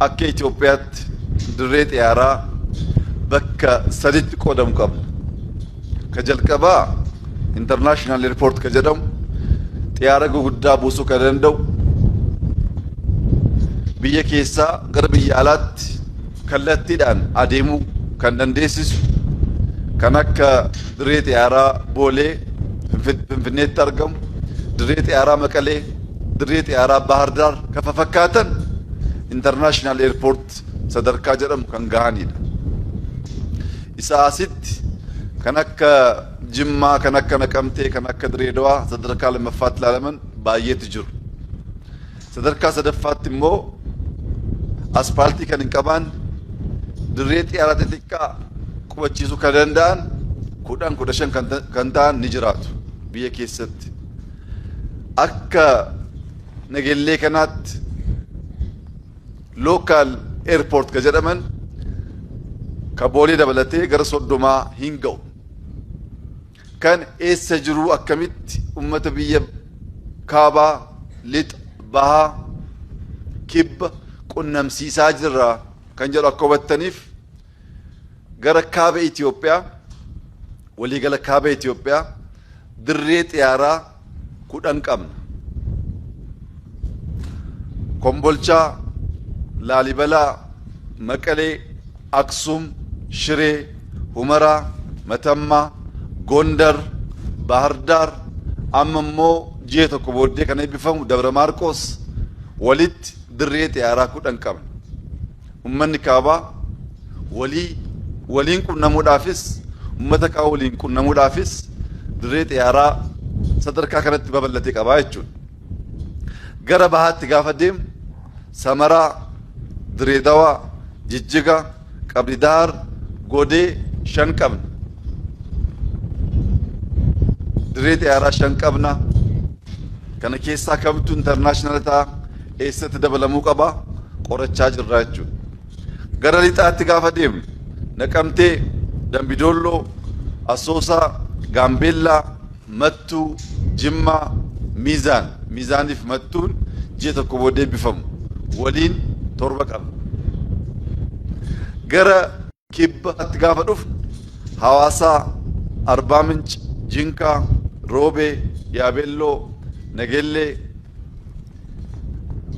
akka Itoophiyaatti dirree xiyaaraa bakka sadiitti qoodamuu qabna. Ka jalqabaa international airport ka jedhamu xiyyaara guguddaa buusuu kan danda'u biyya keessaa gara biyya alaatti kallattiidhaan adeemuu kan dandeessisu kan akka dirree xiyaaraa Boolee Finfinneetti argamu, dirree xiyaaraa Maqalee, dirree xiyaaraa Bahar Dar kan fakkaatan international airport sadarkaa jedhamu kan gahanidha. Isa asitti kan akka Jimmaa, kan akka Naqamtee, kan akka Direedawaa sadarkaa lammaffaatti ilaalaman baay'eetu jiru. Sadarkaa sadaffaatti immoo aspaaltii kan hin qabne dirree xiyyaara xixiqqaa qubachiisuu kan danda'an 10-15 kan ta'an ni jiraatu biyya keessatti. Akka Nagellee kanaatti local airport ka jedhaman ka Boolee dabalatee gara 30 hin ga'u. Kan eessa jiru akkamitti ummata biyya kaabaa, lixa, bahaa, kibba qunnamsiisaa jirra kan jedhu akka hubattaniif gara kaaba Itoophiyaa, waliigala kaaba Itoophiyaa dirree xiyaaraa 10 qabna. Kombolchaa, Laalibalaa, Maqalee, Aksum, Shiree, Humaraa, Matammaa, Gondar, Bahar Dar, amma immoo ji'a tokko booddee kan eebbifamu Dabra Maarqos walitti dirree xiyaaraa 10 qabna. Ummanni kaabaa waliin qunnamuudhaafis ummata kaabaa waliin qunnamuudhaafis dirree xiyaaraa sadarkaa kanatti babal'atee qabaa jechuudha. Gara bahaatti gaafa deemu Samaraa, Direedawaa, Jijjiga, Qabri Dahar, Godee 5 qabna. Dirree xiyaaraa 5 qabna. Kana keessaa kamtu international ta'a eessatti dabalamuu qaba qorachaa jirra jechuudha. Gara lixaatti gaafa deemnu Naqamtee, Dambidolloo, Asoosaa, Gaambeellaa, Mattuu, Jimmaa, Miizaaniif Mattuun ji'a tokko booddee eebbifamu waliin 7 qaba. Gara kibbaatti gaafa dhufnu Hawaasaa, Arbaa Minch, Jinkaa, Roobee, Yaabelloo, Nagellee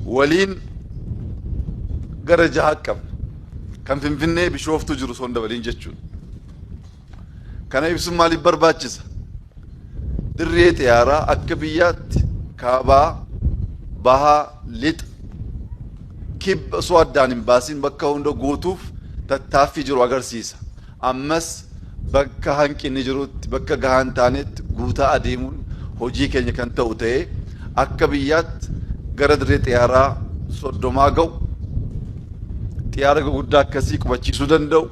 waliin gara 6 qabna. Kan Finfinnee Bishooftuu jiru son dabaliin jechuudha. Kana ibsuun maaliif barbaachisa? Dirree xiyaaraa akka biyyaatti kaabaa, bahaa, lixa, kibba osoo addaan hin baasin bakka hunda guutuuf tattaaffii jiru agarsiisa. Ammas bakka hanqinni jirutti, bakka gahaa hin taanetti guutaa adeemuun hojii keenya kan ta'u ta'ee akka biyyaatti gara dirree xiyaaraa 30 ga'u xiyyaara guguddaa akkasii qubachiisuu danda'u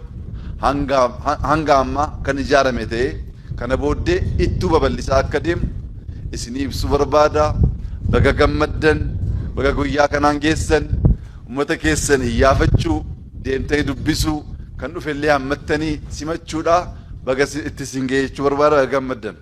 hanga ammaa kan ijaarame ta'ee kana booddee ittuu babal'isaa akka deemu isinii ibsuu barbaada. Baga gammaddan, baga guyyaa kanaan geessan, ummata keessan iyyaafachuu, deemtanii dubbisuu, kan dhufellee hammattanii simachuudha. Baga itti isin ga'ee jechuu barbaada. Baga gammaddan.